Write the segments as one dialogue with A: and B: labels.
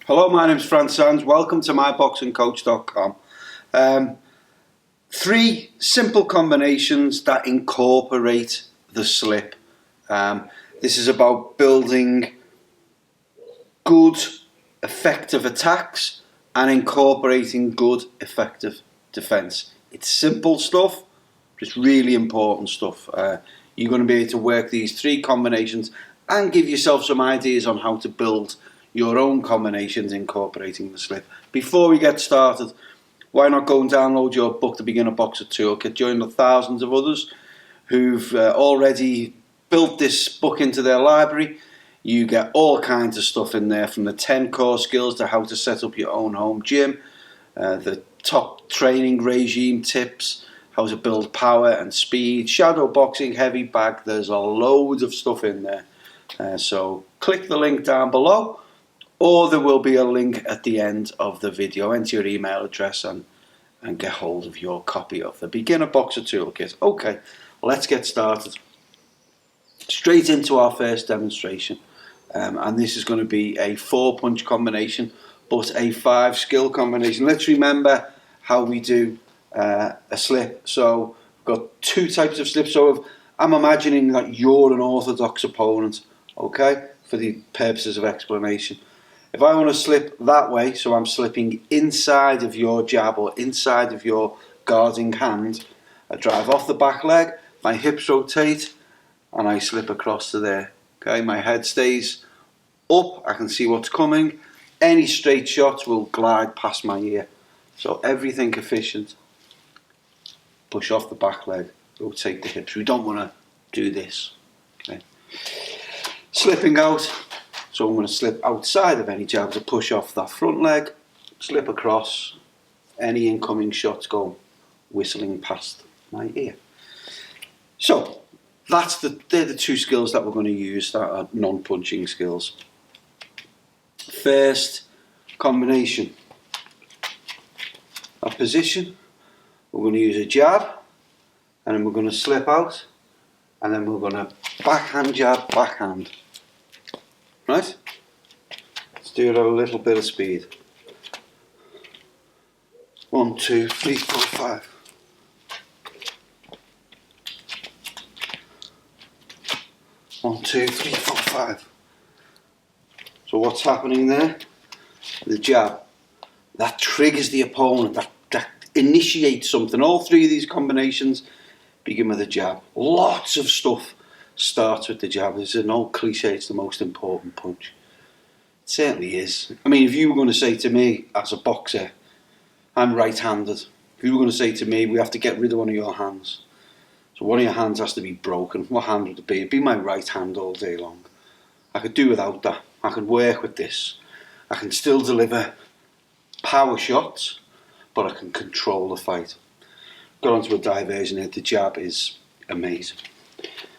A: Hello, my name's Fran. Welcome to MyBoxingCoach.com. 3 simple combinations that incorporate the slip. This is about building good, effective attacks and incorporating good, effective defence. It's simple stuff, but it's really important stuff. You're going to be able to work these 3 combinations and give yourself some ideas on how to build your own combinations incorporating the slip. Before we get started, why not go and download your book, The Beginner Boxer Toolkit? Join the thousands of others who've already built this book into their library. You get all kinds of stuff in there, from the 10 core skills to how to set up your own home gym, the top training regime tips, how to build power and speed, shadow boxing, heavy bag. There's a load of stuff in there. So click the link down below, or there will be a link at the end of the video. Enter your email address and get hold of your copy of the Beginner Boxer Toolkit. Okay, let's get started. Straight into our first demonstration. And this is going to be a 4-punch combination, but a 5-skill combination. Let's remember how we do a slip. So we've got 2 types of slips. So if I'm imagining that you're an orthodox opponent, okay, for the purposes of explanation. If I want to slip that way, so I'm slipping inside of your jab or inside of your guarding hand, I drive off the back leg, my hips rotate, and I slip across to there. Okay, my head stays up, I can see what's coming. Any straight shots will glide past my ear. So everything efficient. Push off the back leg, rotate the hips. We don't want to do this. Okay. Slipping out. So I'm going to slip outside of any jab to push off that front leg, slip across, any incoming shots go whistling past my ear. So they're the 2 skills that we're going to use that are non-punching skills. First combination. A position, we're going to use a jab, and then we're going to slip out, and then we're going to backhand jab, backhand. Right? Let's do it at a little bit of speed. 1, 2, 3, 4, 5. One, 2, 3, 4, 5. So what's happening there? The jab. That triggers the opponent. That initiates something. All 3 of these combinations begin with a jab. Lots of stuff starts with the jab. There's an old cliche, it's the most important punch. It certainly is. I mean, if you were going to say to me as a boxer, I'm right-handed. If you were going to say to me, we have to get rid of one of your hands. So one of your hands has to be broken. What hand would it be? It'd be my right hand all day long. I could do without that. I could work with this. I can still deliver power shots, but I can control the fight. Got onto a diversion here. The jab is amazing.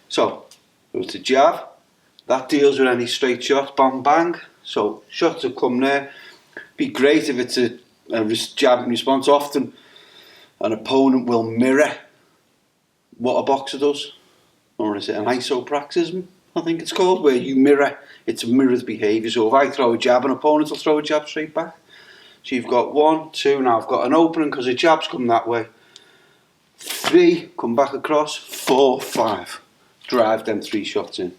A: So, it's a jab. That deals with any straight shots, bang, bang. So, shots will come there. Be great if it's a jab in response. Often, an opponent will mirror what a boxer does. Or is it an isopraxism, I think it's called, where you mirror. It's a mirrored behaviour. So if I throw a jab, an opponent will throw a jab straight back. So you've got 1, 2, now I've got an opening because the jab's come that way. 3, come back across. 4, 5. Drive them 3 shots in.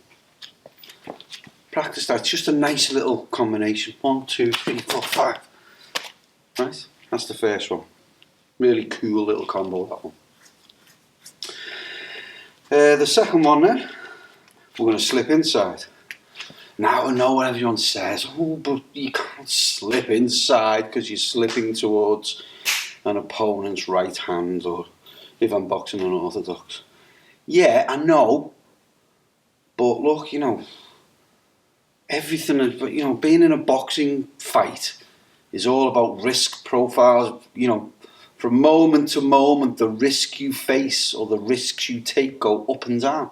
A: Practice that. It's just a nice little combination. 1, 2, 3, 4, 5. Right? That's the first one. Really cool little combo, that one. The second one then, we're going to slip inside. Now I know what everyone says, oh, but you can't slip inside because you're slipping towards an opponent's right hand, or if I'm boxing unorthodox. Yeah, I know, but look, everything, being in a boxing fight is all about risk profiles. From moment to moment, the risk you face or the risks you take go up and down.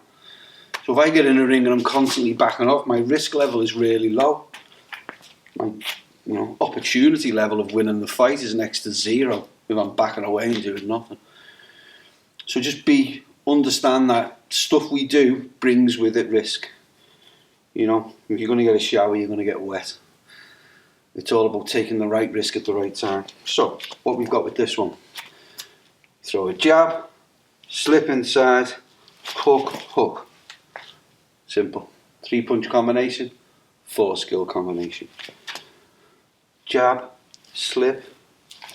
A: So if I get in a ring and I'm constantly backing off, my risk level is really low. My opportunity level of winning the fight is next to 0 if I'm backing away and doing nothing. So just understand that stuff we do brings with it risk. If you're going to get a shower, you're going to get wet. It's all about taking the right risk at the right time. So, what we've got with this one, throw a jab, slip inside, hook, hook. Simple. 3-punch combination, 4-skill combination. Jab, slip,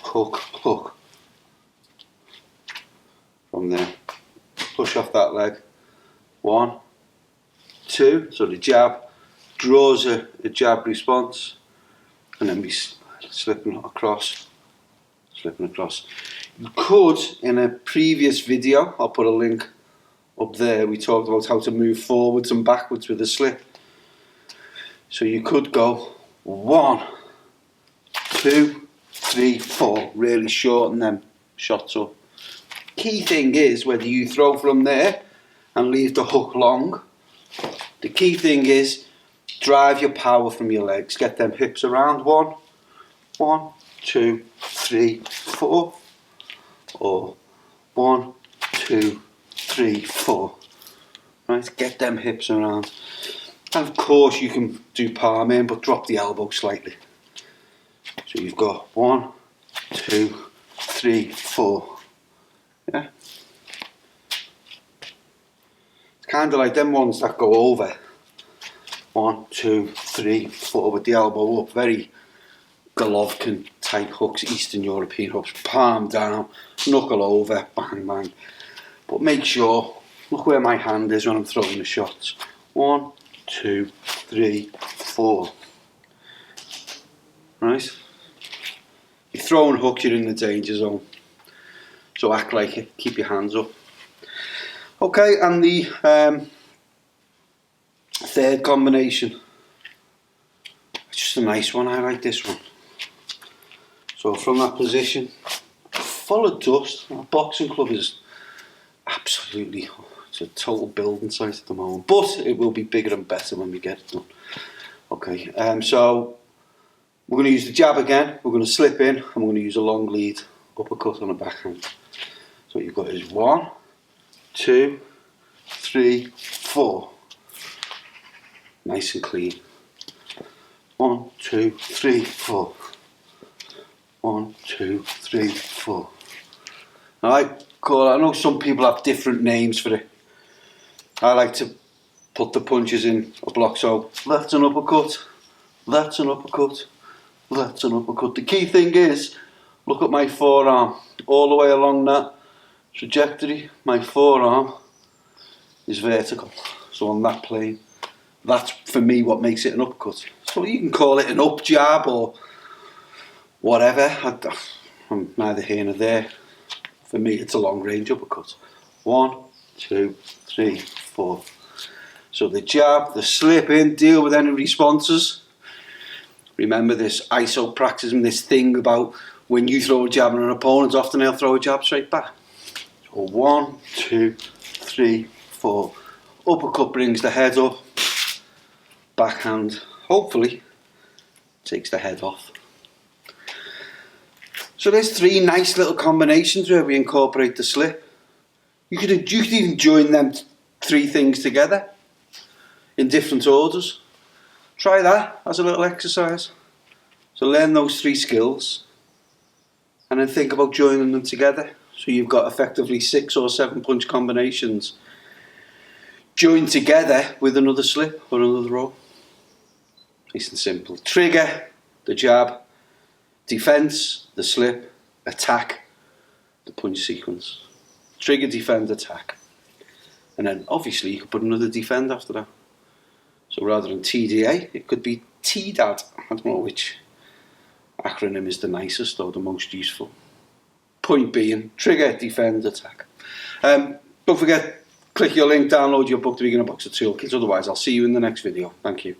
A: hook, hook. From there, push off that leg. 1, 2, so the jab draws a jab response, and then we slipping across, slipping across. You could, in a previous video, I'll put a link up there, we talked about how to move forwards and backwards with a slip. So you could go 1, 2, 3, 4, really shorten them shots up. Key thing is whether you throw from there and leave the hook long. The key thing is drive your power from your legs, get them hips around. 1, 2, 3, 4, or 1, 2, 3, 4. Right, get them hips around. And of course you can do palm in, but drop the elbow slightly. So you've got 1, 2, 3, 4. Yeah. It's kind of like them ones that go over. 1, 2, 3, 4 with the elbow up. Very Golovkin type hooks, Eastern European hooks. Palm down, knuckle over, bang, bang. But make sure, look where my hand is when I'm throwing the shots. 1, 2, 3, 4. Right? You're throwing hooks, you're in the danger zone. So act like it, keep your hands up. Okay, and the third combination. It's just a nice one, I like this one. So from that position, full of dust. Our boxing club is absolutely, it's a total building site at the moment, but it will be bigger and better when we get it done. Okay, so we're going to use the jab again, we're going to slip in, and we're going to use a long lead uppercut on the backhand. So what you've got is 1, 2, 3, 4. Nice and clean. 1, 2, 3, 4. 1, 2, 3, 4. Now I know some people have different names for it. I like to put the punches in a block. So that's an uppercut, that's an uppercut, that's an uppercut. The key thing is, look at my forearm. All the way along that trajectory, my forearm is vertical. So on that plane, that's for me what makes it an uppercut. So you can call it an up jab or whatever. I'm neither here nor there. For me, it's a long range uppercut. 1, 2, 3, 4. So the jab, the slip in, deal with any responses. Remember this isopraxism, this thing about when you throw a jab at an opponent, often they'll throw a jab straight back. So 1, 2, 3, 4. Uppercut brings the head up. Backhand, hopefully, takes the head off. So there's 3 nice little combinations where we incorporate the slip. You could even join them 3 things together in different orders. Try that as a little exercise. So learn those 3 skills and then think about joining them together. So you've got effectively 6 or 7 punch combinations joined together with another slip or another roll. Nice and simple. Trigger, the jab. Defense, the slip. Attack, the punch sequence. Trigger, defend, attack. And then obviously you could put another defend after that. So rather than TDA, it could be TDAD. I don't know which acronym is the nicest or the most useful. Point being, trigger, defend, attack. Don't forget, click your link, download your book, The Beginner Boxer Toolkit. Otherwise, I'll see you in the next video. Thank you.